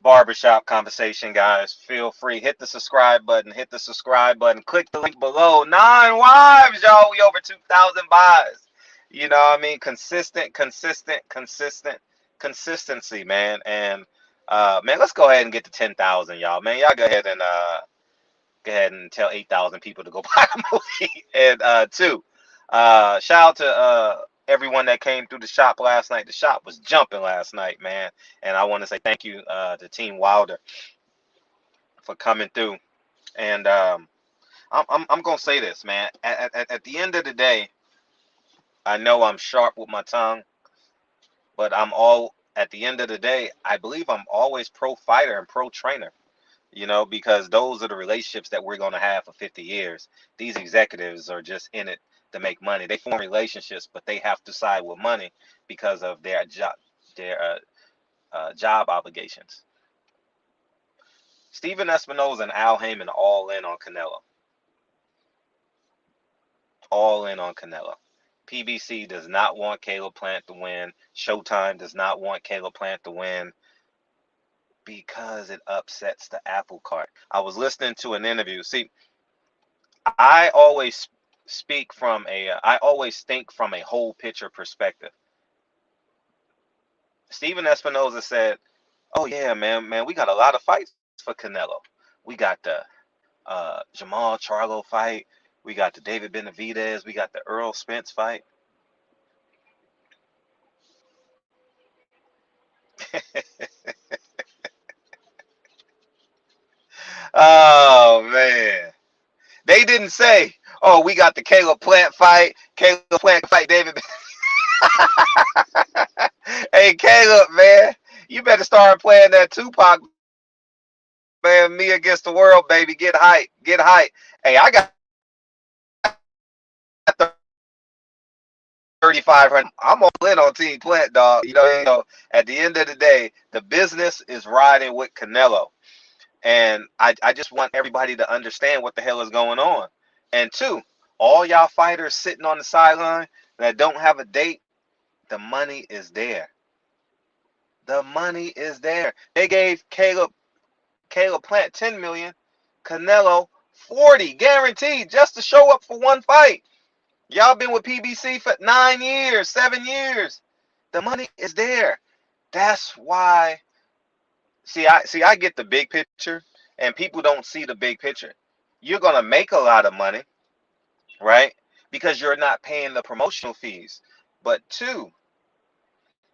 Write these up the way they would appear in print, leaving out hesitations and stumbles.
barbershop conversation, guys. Feel free. Hit the subscribe button. Hit the subscribe button. Click the link below. 9 wives, y'all. We over 2,000 buys. You know what I mean? Consistency, man. And man, let's go ahead and get to 10,000, y'all. Man, y'all go ahead and tell 8,000 people to go buy the movie. And two, shout out to everyone that came through the shop last night. The shop was jumping last night, man. And I want to say thank you to Team Wilder for coming through. And I'm gonna say this, man. At the end of the day, I know I'm sharp with my tongue, but at the end of the day, I believe I'm always pro fighter and pro trainer. Because those are the relationships that we're going to have for 50 years. These executives are just in it to make money. They form relationships, but they have to side with money because of their job obligations. Steven Espinoza and Al Haymon all in on Canelo. All in on Canelo. PBC does not want Caleb Plant to win. Showtime does not want Caleb Plant to win, because it upsets the apple cart. I was listening to an interview. See, I always I always think from a whole picture perspective. Steven Espinoza said, "Oh yeah, man, we got a lot of fights for Canelo. We got the Jamal Charlo fight. We got the David Benavidez. We got the Earl Spence fight." Oh man. They didn't say, "Oh, we got the Caleb Plant fight. Caleb Plant fight David." Hey, Caleb, man, you better start playing that Tupac, man. Me against the world, baby. Get hype. Get hype. Hey, I got 3,500. I'm all in on Team Plant, dog. At the end of the day, the business is riding with Canelo. And I just want everybody to understand what the hell is going on. And two, all y'all fighters sitting on the sideline that don't have a date, the money is there. The money is there. They gave Caleb Plant 10 million, Canelo 40 guaranteed just to show up for one fight. Y'all been with PBC for 9 years, 7 years. The money is there. That's why. I get the big picture, and people don't see the big picture. You're gonna make a lot of money, right? Because you're not paying the promotional fees. But two,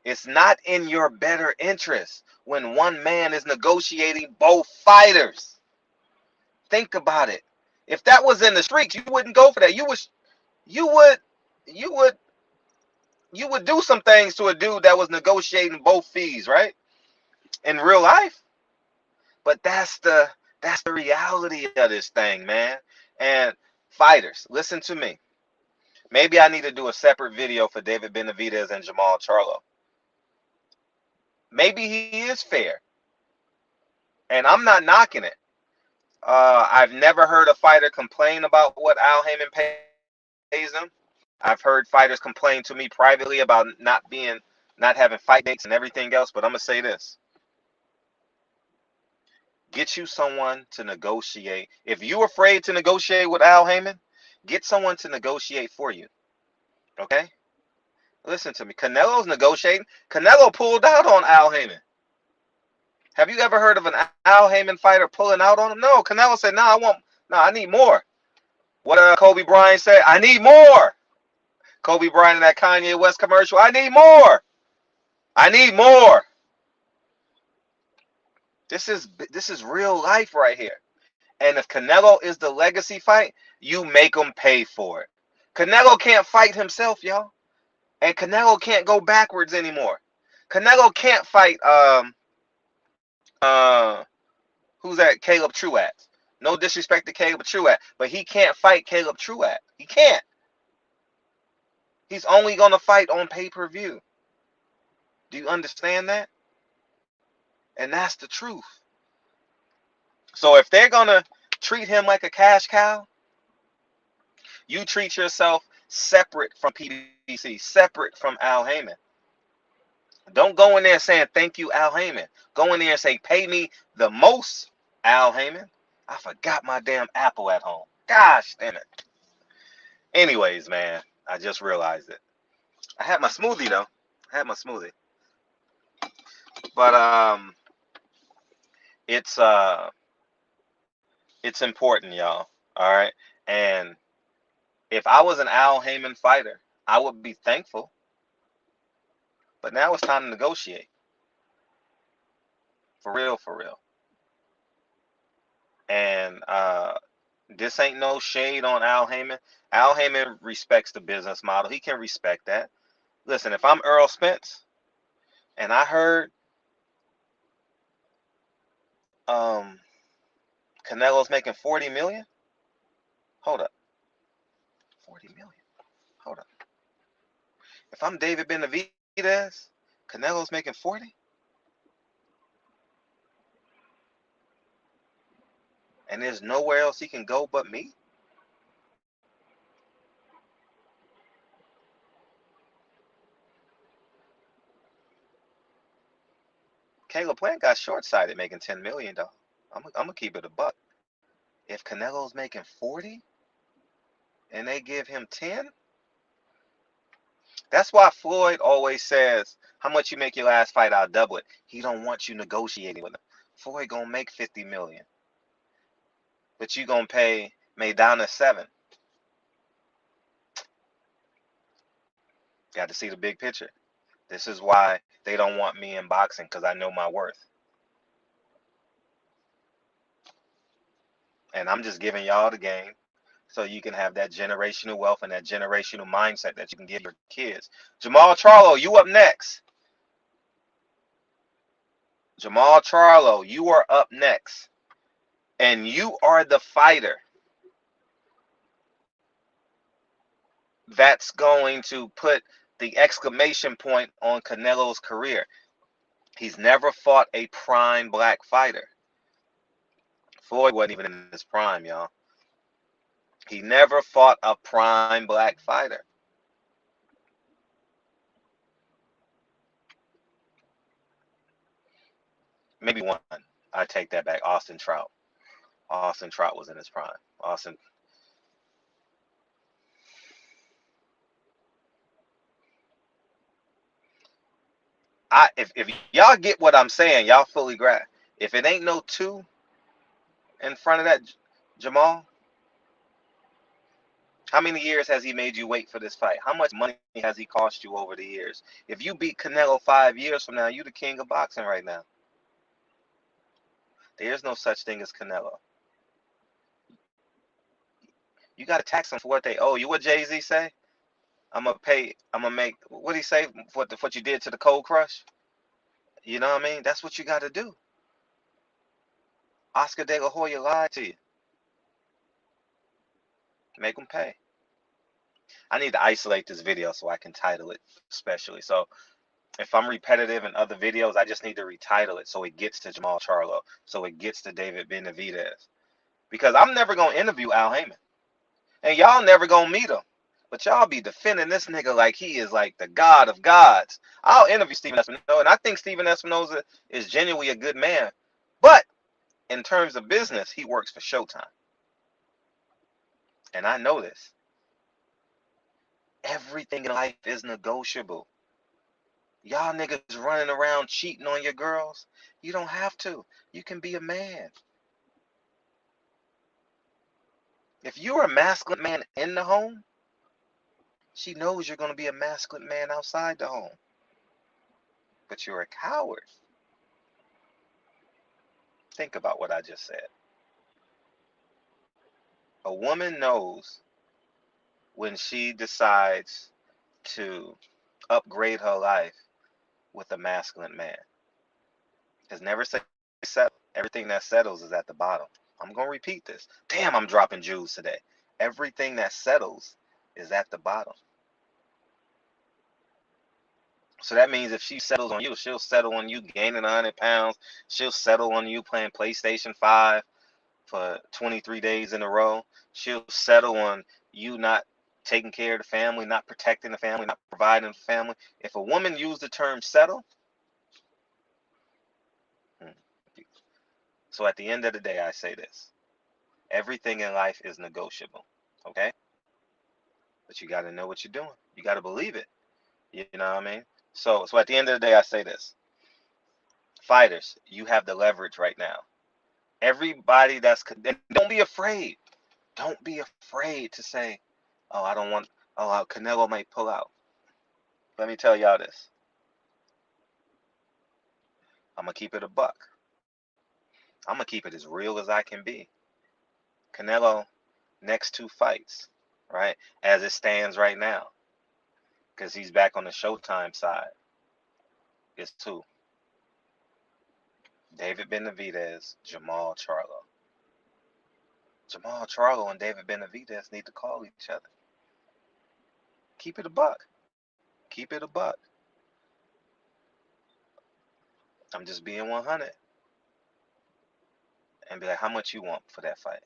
it's not in your better interest when one man is negotiating both fighters. Think about it. If that was in the streets, you wouldn't go for that. You would you would you would do some things to a dude that was negotiating both fees, right? In real life. But that's the reality of this thing, man. And fighters, listen to me. Maybe I need to do a separate video for David Benavidez and Jamal Charlo. Maybe he is fair, and I'm not knocking it. I've never heard a fighter complain about what Al Haymon pays them. I've heard fighters complain to me privately about not having fight dates and everything else. But I'm gonna say this: get you someone to negotiate. If you're afraid to negotiate with Al Haymon, get someone to negotiate for you. Okay? Listen to me. Canelo's negotiating. Canelo pulled out on Al Haymon. Have you ever heard of an Al Haymon fighter pulling out on him? No. Canelo said, I need more. What Kobe Bryant said? I need more. Kobe Bryant in that Kanye West commercial. I need more. I need more. This is real life right here. And if Canelo is the legacy fight, you make him pay for it. Canelo can't fight himself, y'all. And Canelo can't go backwards anymore. Canelo can't fight who's that? Caleb Truax. No disrespect to Caleb Truax, but he can't fight Caleb Truax. He can't. He's only gonna fight on pay-per-view. Do you understand that? And that's the truth. So if they're gonna treat him like a cash cow, you treat yourself separate from PBC, separate from Al Haymon. Don't go in there saying thank you, Al Haymon. Go in there and say pay me the most, Al Haymon. I forgot my damn apple at home. Gosh damn it. Anyways, man, I just realized it. I had my smoothie though. I had my smoothie. But it's uh it's important, y'all. All right. And if I was an Al Haymon fighter, I would be thankful. But now it's time to negotiate. For real, for real. And this ain't no shade on Al Haymon. Al Haymon respects the business model. He can respect that. Listen, if I'm Earl Spence and I heard um Canelo's making 40 million, hold up. 40 million. Hold up. If I'm David Benavidez, Canelo's making 40, and there's nowhere else he can go but me. Caleb Plant got short-sighted making 10 million though. I'm gonna keep it a buck. If Canelo's making 40 and they give him 10, that's why Floyd always says, how much you make your last fight, I'll double it. He don't want you negotiating with him. Floyd gonna make 50 million, but you gonna pay Maidana 7. Got to see the big picture. This is why they don't want me in boxing, because I know my worth. And I'm just giving y'all the game so you can have that generational wealth and that generational mindset that you can give your kids. Jamal Charlo, you up next. Jamal Charlo, you are up next. And you are the fighter that's going to put the exclamation point on Canelo's career. He's never fought a prime black fighter. Floyd wasn't even in his prime, y'all. He never fought a prime black fighter. Maybe one. I take that back. Austin Trout. Austin Trout was in his prime. Austin. If y'all get what I'm saying, y'all fully grasp. If it ain't no 2 in front of that Jamal, how many years has he made you wait for this fight? How much money has he cost you over the years? If you beat Canelo 5 years from now, you the king of boxing right now. There's no such thing as Canelo. You got to tax them for what they owe you. What Jay-Z say? I'm gonna pay. I'm gonna make. What he say? What you did to the Cold Crush? You know what I mean? That's what you got to do. Oscar De La Hoya lied to you. Make them pay. I need to isolate this video so I can title it specially. So if I'm repetitive in other videos, I just need to retitle it so it gets to Jamal Charlo, so it gets to David Benavidez. Because I'm never gonna interview Al Haymon, and y'all never gonna meet him. But y'all be defending this nigga like he is like the god of gods. I'll interview Stephen Espinoza, and I think Stephen Espinoza is genuinely a good man. But in terms of business, he works for Showtime. And I know this. Everything in life is negotiable. Y'all niggas running around cheating on your girls. You don't have to. You can be a man. If you're a masculine man in the home, she knows you're going to be a masculine man outside the home. But you're a coward. Think about what I just said. A woman knows when she decides to upgrade her life with a masculine man. Because never say settle. Everything that settles is at the bottom. I'm going to repeat this. Damn, I'm dropping jewels today. Everything that settles is at the bottom. So that means if she settles on you, she'll settle on you gaining 100 pounds. She'll settle on you playing PlayStation 5 for 23 days in a row. She'll settle on you not taking care of the family, not protecting the family, not providing the family. If a woman used the term settle, So at the end of the day, I say this. Everything in life is negotiable. Okay? But you got to know what you're doing. You got to believe it. You know what I mean? So at the end of the day, I say this. Fighters, you have the leverage right now. Everybody don't be afraid. Don't be afraid to say, oh, I don't want, oh, Canelo might pull out. Let me tell y'all this. I'm going to keep it a buck. I'm going to keep it as real as I can be. Canelo, next 2 fights, right, as it stands right now, because he's back on the Showtime side, is 2. David Benavidez, Jamal Charlo. Jamal Charlo and David Benavidez need to call each other. Keep it a buck. Keep it a buck. I'm just being 100. And be like, how much you want for that fight?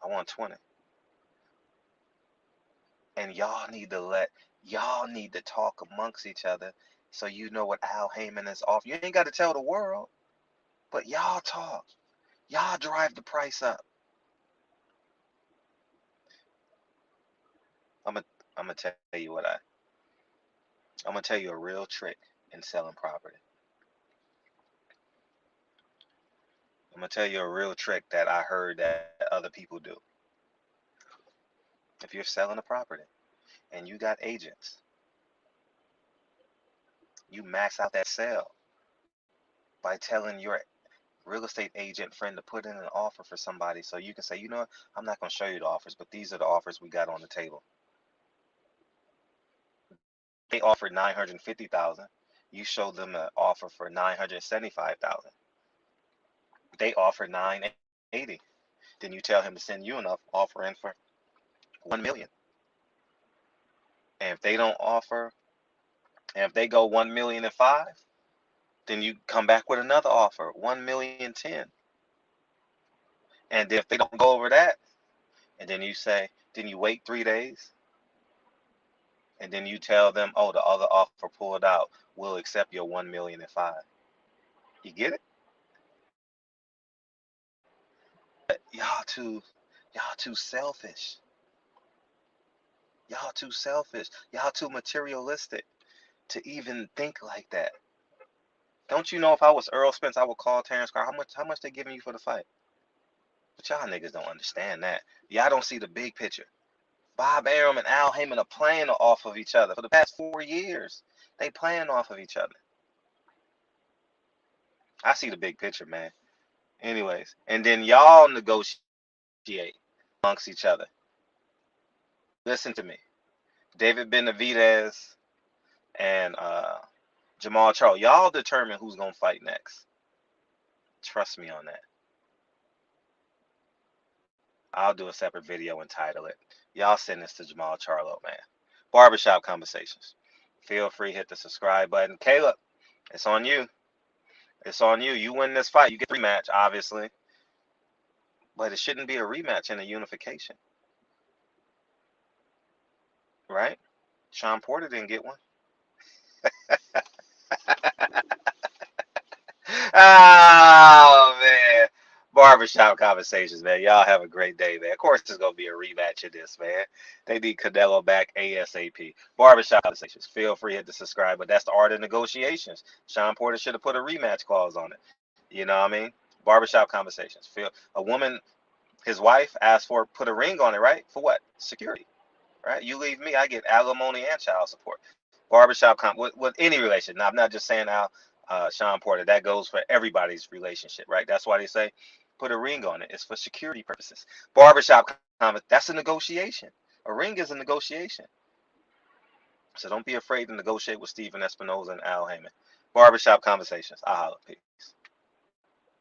I want 20. And y'all need to talk amongst each other so you know what Al Haymon is off. You ain't got to tell the world, but y'all talk. Y'all drive the price up. I'm gonna tell you I'm gonna tell you a real trick in selling property. I'm gonna tell you a real trick that I heard that other people do. If you're selling a property and you got agents, you max out that sale by telling your real estate agent friend to put in an offer for somebody so you can say, you know what, I'm not going to show you the offers, but these are the offers we got on the table. They offered 950,000. You show them an offer for 975,000. They offer 980. Then you tell him to send you enough offer in for 1 million. And if they don't offer, and if they go 1,000,005, then you come back with another offer, 1,010,010. And if they don't go over that, and then you say, then you wait 3 days, and then you tell them, oh, the other offer pulled out, we'll accept your 1,000,005. You get it? But y'all too selfish. Y'all too selfish. Y'all too materialistic to even think like that. Don't you know if I was Earl Spence, I would call Terrence Carr, how much they giving you for the fight? But y'all niggas don't understand that. Y'all don't see the big picture. Bob Arum and Al Haymon are playing off of each other for the past 4 years. They playing off of each other. I see the big picture, man. Anyways, and then y'all negotiate amongst each other. Listen to me. David Benavidez and Jamal Charles, y'all determine who's going to fight next. Trust me on that. I'll do a separate video and title it. Y'all send this to Jamal Charlo, man. Barbershop Conversations. Feel free, hit the subscribe button. Caleb, it's on you. It's on you. You win this fight. You get a rematch, obviously. But it shouldn't be a rematch in a unification. Right? Sean Porter didn't get one. Oh, man. Barbershop Conversations, man. Y'all have a great day, man. Of course, there's going to be a rematch of this, man. They need Canelo back ASAP. Barbershop Conversations. Feel free to hit the subscribe, but that's the art of negotiations. Sean Porter should have put a rematch clause on it. You know what I mean? Barbershop Conversations. A woman, his wife, asked for, put a ring on it, right? For what? Security, right? You leave me, I get alimony and child support. Barbershop, with any relation. Now, I'm not just saying Sean Porter. That goes for everybody's relationship, right? That's why they say put a ring on it. It's for security purposes. Barbershop, that's a negotiation. A ring is a negotiation. So don't be afraid to negotiate with Stephen Espinoza and Al Haymon. Barbershop Conversations. I holla. Peace.